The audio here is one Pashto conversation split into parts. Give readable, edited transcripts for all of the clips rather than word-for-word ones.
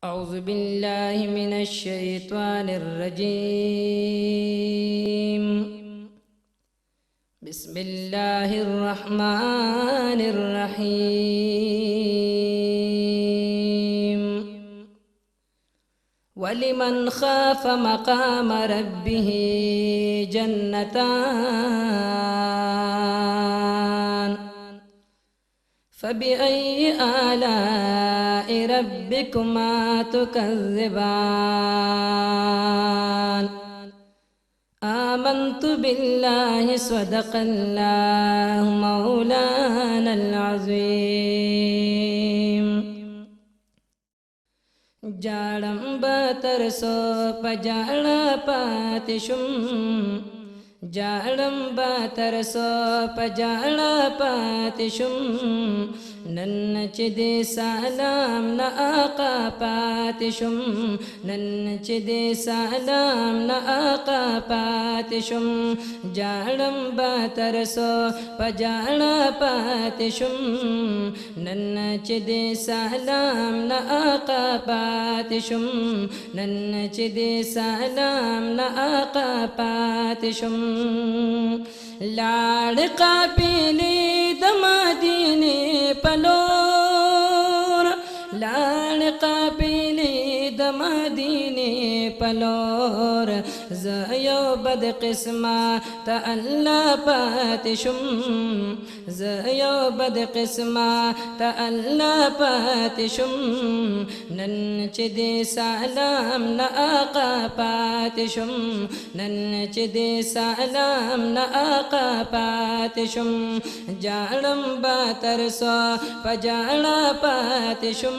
أعوذ بالله من الشيطان الرجيم. بسم الله الرحمن الرحيم. ولمن خاف مقام ربه جنتان فبأي آلاء ربكما تكذبان آمنت بالله صدق الله مولانا العظيم. جاڑم بترسو پجاڑ پاتشم جاڑم بترسو پجاڑ پاتشم نن چدی سلام نا آقا پاتشم نن چدی سلام نا آقا پاتشم جاڑم بترسو پجاڑ پاتشم نن چدی سلام نا آقا پاتشم نن چدی سلام نا آقا پاتشم لاڑ قابلی دمدینے پلور لاڑ قابلی دمدینے پلور زیو بد قسمہ تا اللہ پاتشم زیو بد قسمہ تا اللہ پاتشم نن چدی سلام نا آقا پاتشم نن چدی سلام نا آقا پاتشم جاڑم بترسو پجاڑ پاتشم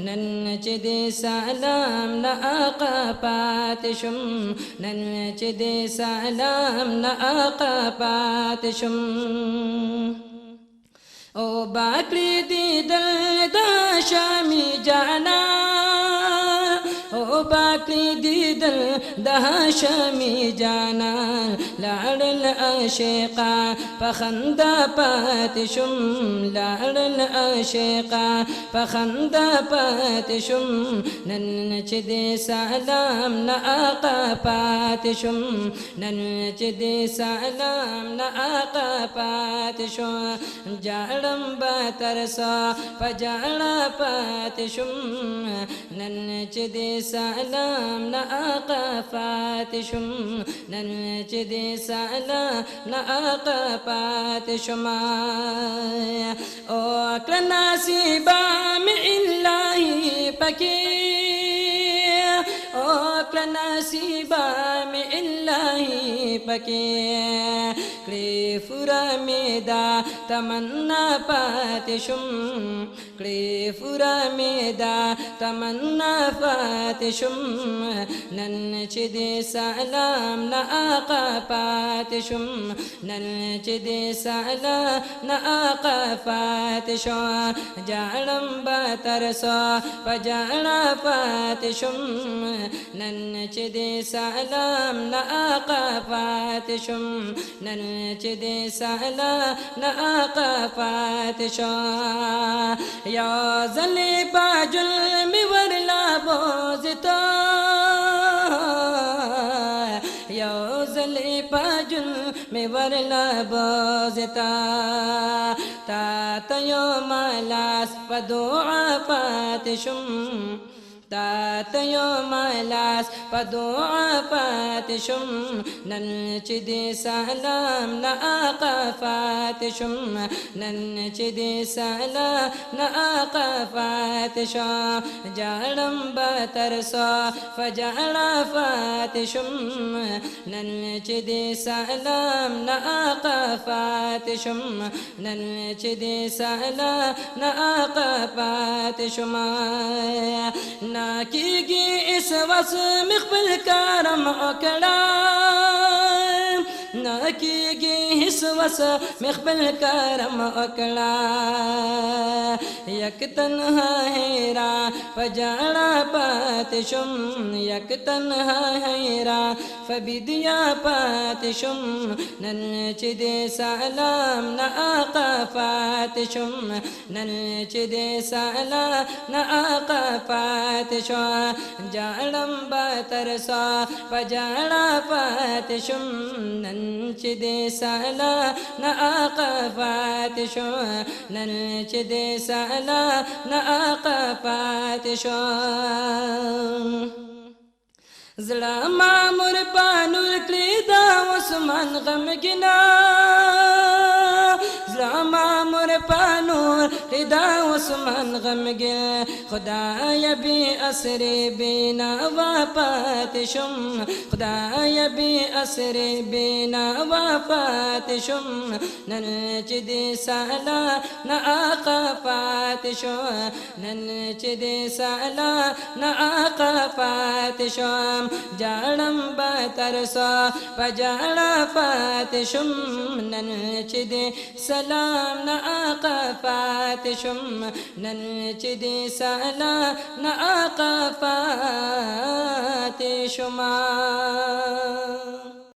نن چدی سلام نا آقا پاتشم نن چدی سلام نا آقا پاتشم او باکری دی دل دا شامی جانا او باکری دی دل دا شامی جانا لاڑ العاشقا پخندا پاتشم لاڑ العاشقا پخندا پاتشم نن چدی سلام نا آقا پاتشم نن چدی سلام نا آقا پاتشم جاڑم بترسو پجاڑ پاتشم نن چدی سلام نا آقا پاتشم نن چدی سلام نا آقا پاتشم او اکرنا سیبا میں الہی پکی او اکرنا سیبا میں الہی پکی کلی فرا میدا تمنا پاتشم کلی فرا میدا تمنا پاتشم نن چدی سلام نا آقا پاتشم نن چدی سلام نا آقا پاتشم جاڑم بترسو پجاڑ پاتشم نن چدی سلام نا آقا پاتشم نن چدی سلام نا آقا پاتشم یا زلی باجل می ورلا بوزتا یا زلی باجل می ورلا بوزتا تا تیو مالاس پدعا پاتشم تا تیو مالاس پدعا پاتشم نن چدی سلام نا آقا پاتشم نن چدی سلام نا آقا پاتشم جاڑم بترسو پجاڑ پاتشم نن چدی سلام نا آقا پاتشم نن چدی سلام نا آقا پاتشم ناکیگی اس وس مقبل کارم اکڑا ناکیگی اس وس مقبل کارم اکڑا یک تنہا ہیرا پجاڑ پاتشم یک تنہا ہیرا فبدیا پاتشم نن چدی سلام نا آقا پاتشم نن چدی سلام نا آقا پاتشم پاتې شو جاړم به تر سا په جاړه پاتې شم نن چې دې سالا نه آقا پاتې شو نن چې دې سالا نه آقا پاتې شو زړه مامور پانور کړی دا عثمان غمګنا زړه مامور پانور کړی دا عثمان غمګن خدای بی اسر بینا وفات شم خدای بی اسر بینا وفات شم نن چې دې سالا نه آقا پات شو نن چې دې سالا نه آقا پات شم جاړم به تر سا په جاړه پاتې شم نن چې دې سلام نه آقا پاتې شم نن چې دې سالا نه آقا پاتې شم